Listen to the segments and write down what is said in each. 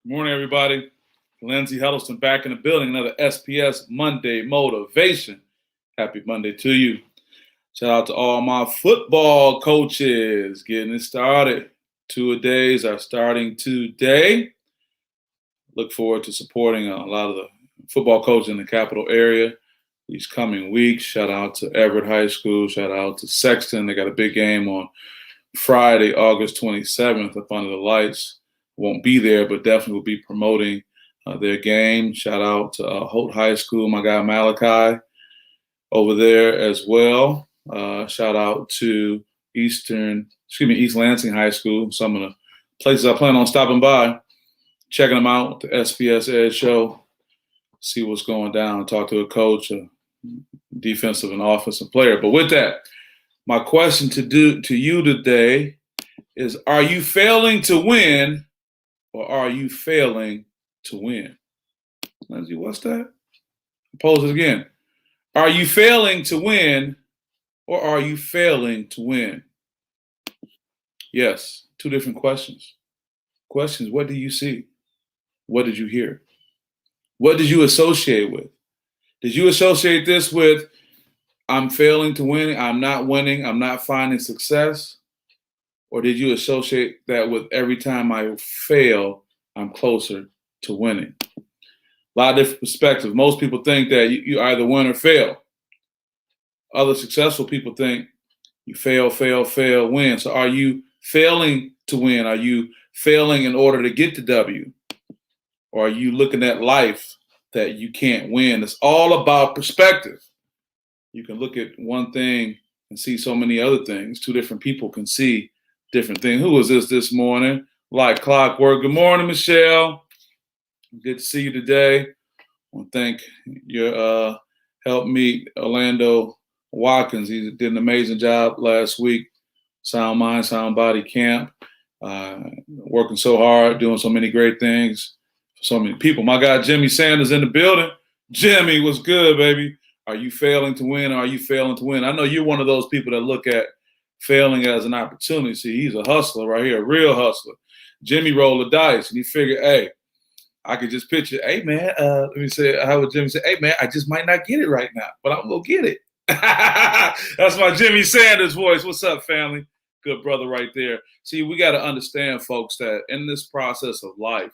Good morning, everybody. Lindsey Huddleston back in the building. Another SPS Monday Motivation. Happy Monday to you. Shout out to all my football coaches getting it started. 2-a-days are starting today. Look forward to supporting a lot of the football coaches in the capital area these coming weeks. Shout out to Everett High School. Shout out to Sexton. They got a big game on Friday, August 27th up under the lights. Won't be there, but definitely will be promoting their game. Shout out to Holt High School, my guy Malachi over there as well. Shout out to East Lansing High School, some of the places I plan on stopping by, checking them out, the SPS Ed Show, see what's going down, talk to a coach, a defensive and offensive player. But with that, my question to you today is, are you failing to win or are you failing to win? Lindsay, what's that? I'll pose it again. Are you failing to win or are you failing to win? Yes, two different questions. Questions, what do you see? What did you hear? What did you associate with? Did you associate this with, I'm failing to win, I'm not winning, I'm not finding success? Or did you associate that with, every time I fail, I'm closer to winning? A lot of different perspectives. Most people think that you either win or fail. Other successful people think you fail, win. So are you failing to win? Are you failing in order to get to W? Or are you looking at life that you can't win? It's all about perspective. You can look at one thing and see so many other things. Two different people can see different things. Who was this morning? Like clockwork. Good morning, Michelle. Good to see you today. I want to thank your help meet Orlando Watkins. He did an amazing job last week. Sound Mind, Sound Body Camp. Working so hard, doing so many great things for so many people. My guy Jimmy Sanders in the building. Jimmy, what's good, baby? Are you failing to win or are you failing to win? I know you're one of those people that look at failing as an opportunity. See, he's a hustler right here, a real hustler. Jimmy rolled the dice and he figured, hey, I could just picture, hey, man, let me say, how would Jimmy say, hey, man, I just might not get it right now, but I'm going to get it. That's my Jimmy Sanders voice. What's up, family? Good brother right there. See, we got to understand, folks, that in this process of life,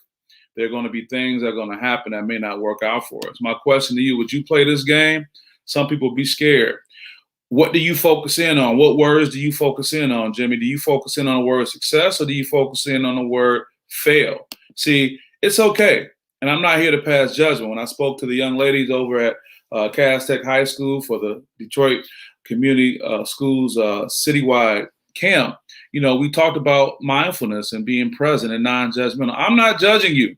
there are going to be things that are going to happen that may not work out for us. My question to you, would you play this game? Some people be scared. What do you focus in on? What words do you focus in on, Jimmy? Do you focus in on the word success or do you focus in on the word fail? See, it's okay. And I'm not here to pass judgment. When I spoke to the young ladies over at Cass Tech High School for the Detroit Community Schools citywide camp, we talked about mindfulness and being present and non-judgmental. I'm not judging you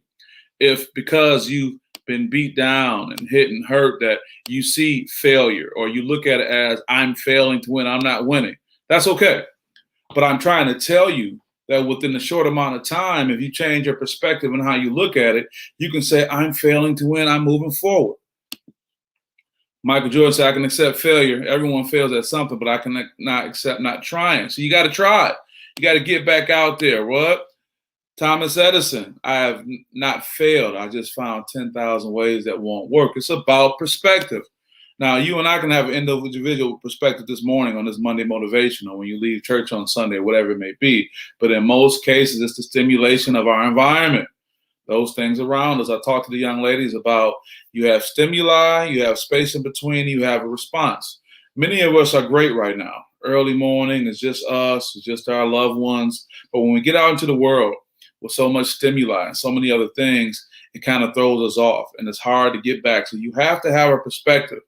if because you've been beat down and hit and hurt that you see failure or you look at it as I'm failing to win, I'm not winning. That's okay. But I'm trying to tell you that within a short amount of time, if you change your perspective and how you look at it, you can say, I'm failing to win, I'm moving forward. Michael Jordan said, I can accept failure. Everyone fails at something, but I can not accept not trying. So you got to try it. You got to get back out there. What? Thomas Edison, I have not failed. I just found 10,000 ways that won't work. It's about perspective. Now, you and I can have an individual perspective this morning on this Monday motivational when you leave church on Sunday, whatever it may be. But in most cases, it's the stimulation of our environment, those things around us. I talked to the young ladies about you have stimuli, you have space in between, you have a response. Many of us are great right now. Early morning, it's just us, it's just our loved ones. But when we get out into the world with so much stimuli and so many other things, it kind of throws us off and it's hard to get back. So you have to have a perspective.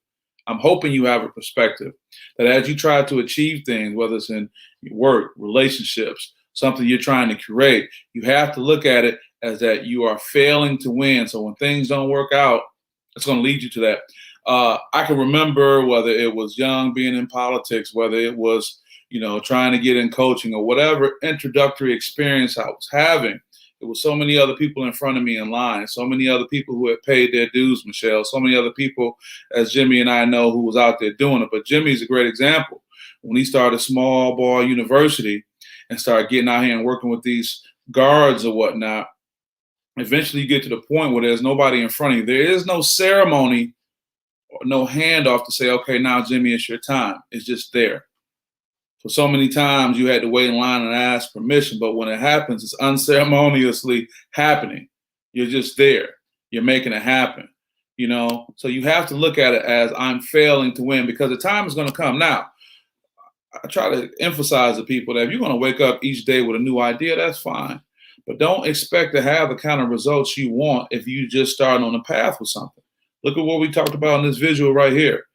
I'm hoping you have a perspective that as you try to achieve things, whether it's in your work, relationships, something you're trying to create, you have to look at it as that you are failing to win. So when things don't work out, it's going to lead you to that. I can remember whether it was young being in politics, whether it was, trying to get in coaching or whatever introductory experience I was having. There were so many other people in front of me in line, so many other people who had paid their dues, Michelle, so many other people, as Jimmy and I know, who was out there doing it. But Jimmy's a great example. When he started small ball university and started getting out here and working with these guards or whatnot, Eventually you get to the point where there's nobody in front of you. There is no ceremony or no handoff to say, okay, now Jimmy, it's your time. It's just there. For so many times you had to wait in line and ask permission, but when it happens, it's unceremoniously happening. You're just there. You're making it happen. So you have to look at it as I'm failing to win, because the time is going to come. Now, I try to emphasize to people that if you're going to wake up each day with a new idea, that's fine. But don't expect to have the kind of results you want if you just start on a path with something. Look at what we talked about in this visual right here.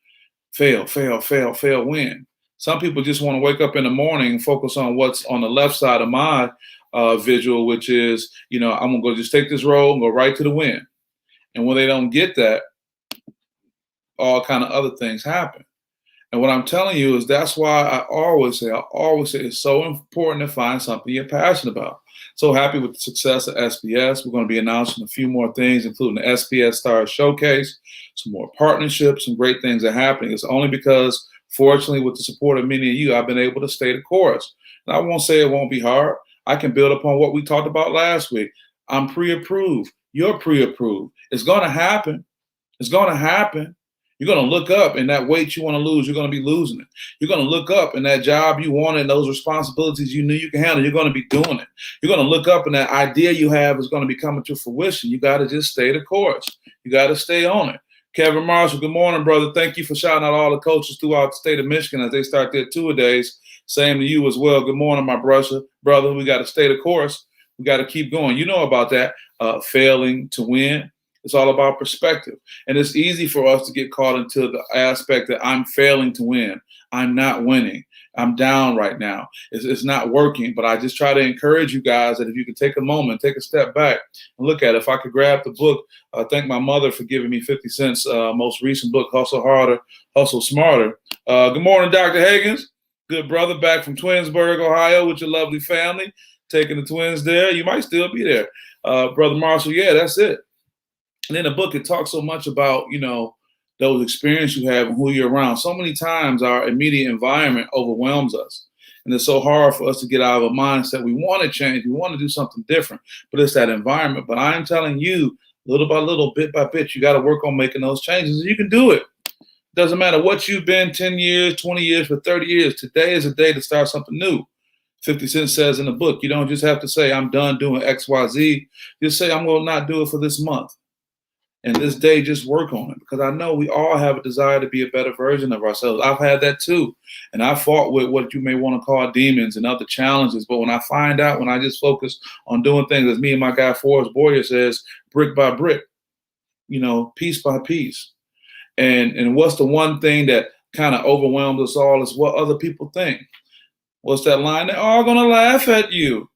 Fail, fail, fail, fail, win. Some people just want to wake up in the morning and focus on what's on the left side of my visual, which is, I'm going to go just take this road and go right to the win. And when they don't get that, all kind of other things happen. And what I'm telling you is that's why I always say it's so important to find something you're passionate about. So happy with the success of SPS. We're going to be announcing a few more things, including the SPS Stars Showcase, some more partnerships, some great things are happening. It's only because, fortunately, with the support of many of you, I've been able to stay the course. And I won't say it won't be hard. I can build upon what we talked about last week. I'm pre-approved. You're pre-approved. It's going to happen. It's going to happen. You're going to look up, and that weight you want to lose, you're going to be losing it. You're going to look up, and that job you wanted, those responsibilities you knew you could handle, you're going to be doing it. You're going to look up, and that idea you have is going to be coming to fruition. You got to just stay the course. You got to stay on it. Kevin Marshall, good morning, brother. Thank you for shouting out all the coaches throughout the state of Michigan as they start their two-a-days. Same to you as well. Good morning, my brother. We got to stay the course. We got to keep going. You know about that, failing to win. It's all about perspective. And it's easy for us to get caught into the aspect that I'm failing to win. I'm not winning. I'm down right now. It's not working. But I just try to encourage you guys that if you could take a moment, take a step back and look at it. If I could grab the book, thank my mother for giving me 50 cents, most recent book, Hustle Harder, Hustle Smarter. Good morning, Dr. Higgins. Good brother, back from Twinsburg, Ohio with your lovely family, taking the twins there. You might still be there. Brother Marshall, yeah, that's it. And in the book, it talks so much about, those experiences you have and who you're around. So many times our immediate environment overwhelms us. And it's so hard for us to get out of a mindset. We want to change. We want to do something different, but it's that environment. But I'm telling you, little by little, bit by bit, you got to work on making those changes. And you can do it. Doesn't matter what you've been 10 years, 20 years, for 30 years. Today is a day to start something new. 50 Cent says in the book, you don't just have to say, I'm done doing X, Y, Z. Just say, I'm going to not do it for this month. And this day, just work on it, because I know we all have a desire to be a better version of ourselves. I've had that too. And I fought with what you may want to call demons and other challenges. But when I find out, when I just focus on doing things, as me and my guy Forrest Boyer says, brick by brick, piece by piece. And what's the one thing that kind of overwhelms us all is what other people think. What's that line? They're all going to laugh at you.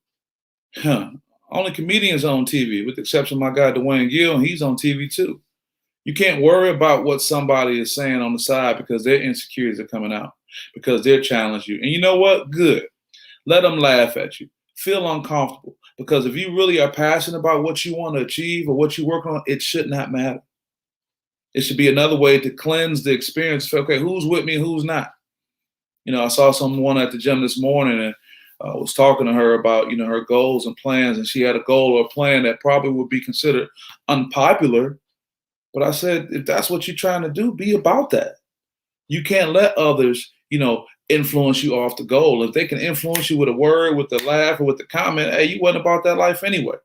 Only comedians on TV, with the exception of my guy Dwayne Gill, and he's on TV too. You can't worry about what somebody is saying on the side, because their insecurities are coming out, because they're challenging you. And you know what? Good. Let them laugh at you. Feel uncomfortable, because if you really are passionate about what you want to achieve or what you work on, it should not matter. It should be another way to cleanse the experience. Okay, who's with me and who's not? I saw someone at the gym this morning, and was talking to her about, her goals and plans, and she had a goal or a plan that probably would be considered unpopular. But I said, if that's what you're trying to do, be about that. You can't let others, influence you off the goal. If they can influence you with a word, with the laugh, or with the comment, hey, you wasn't about that life anyway.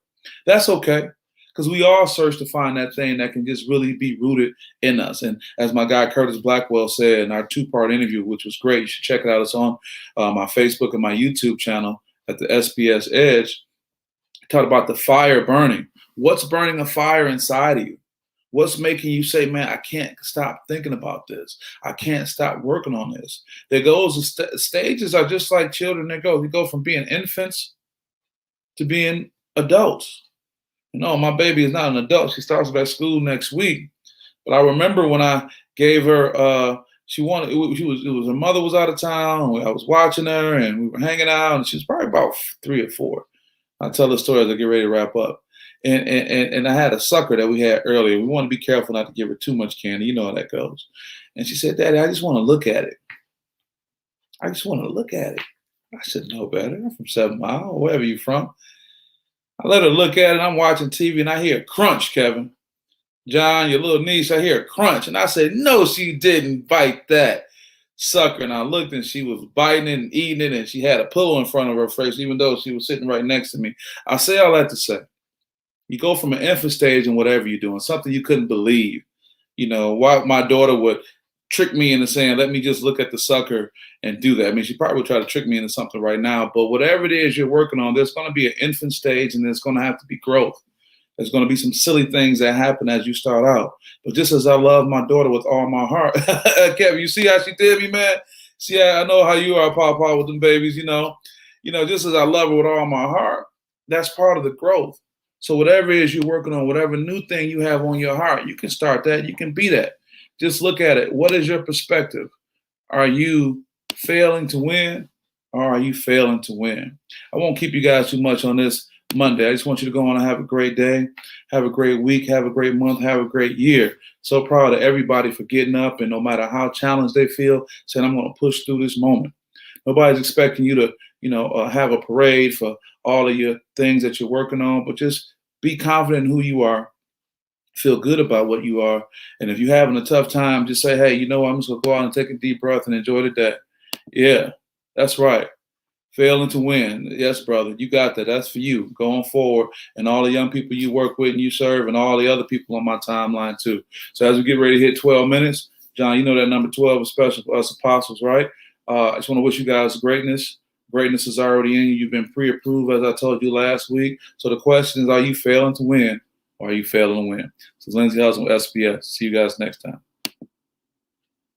That's okay. Because we all search to find that thing that can just really be rooted in us. And as my guy Curtis Blackwell said in our 2-part interview, which was great, you should check it out. It's on my Facebook and my YouTube channel at the SPS Edge. Talked about the fire burning. What's burning a fire inside of you? What's making you say, man, I can't stop thinking about this. I can't stop working on this. There goes, stages are just like children. You go from being infants to being adults. My baby is not an adult. She starts back school next week. But I remember when I gave her, it was her mother was out of town. I was watching her, and we were hanging out, and she was probably about 3 or 4. I'll tell the story as I get ready to wrap up. And I had a sucker that we had earlier. We want to be careful not to give her too much candy. You know how that goes. And she said, Daddy, I just want to look at it. I said, no better. I'm from 7 Mile, wherever you're from. I let her look at it. I'm watching TV and I hear a crunch, Kevin. John, your little niece, I hear a crunch. And I said, no, she didn't bite that sucker. And I looked and she was biting it and eating it. And she had a pillow in front of her face, even though she was sitting right next to me. I say all that to say, you go from an infant stage in whatever you're doing, something you couldn't believe. You know, why my daughter would trick me into saying, let me just look at the sucker and do that. I mean, she probably would try to trick me into something right now, but whatever it is you're working on, there's going to be an infant stage and there's going to have to be growth. There's going to be some silly things that happen as you start out. But just as I love my daughter with all my heart, Kevin, you see how she did me, man? See, I know how you are, Papa, with them babies, just as I love her with all my heart, that's part of the growth. So whatever it is you're working on, whatever new thing you have on your heart, you can start that. You can be that. Just look at it. What is your perspective? Are you failing to win or are you failing to win? I won't keep you guys too much on this Monday. I just want you to go on and have a great day, have a great week, have a great month, have a great year. So proud of everybody for getting up and no matter how challenged they feel, saying, I'm going to push through this moment. Nobody's expecting you to, have a parade for all of your things that you're working on, but just be confident in who you are. Feel good about what you are. And if you're having a tough time, just say, hey, I'm just going to go out and take a deep breath and enjoy the day. Yeah, that's right. Failing to win. Yes, brother, you got that. That's for you going forward and all the young people you work with and you serve and all the other people on my timeline too. So as we get ready to hit 12 minutes, John, you know that number 12 is special for us apostles, right? I just want to wish you guys greatness. Greatness is already in you. You've been pre-approved, as I told you last week. So the question is, are you failing to win or are you failing to win? So Lindsay Hudson with SPS. See you guys next time.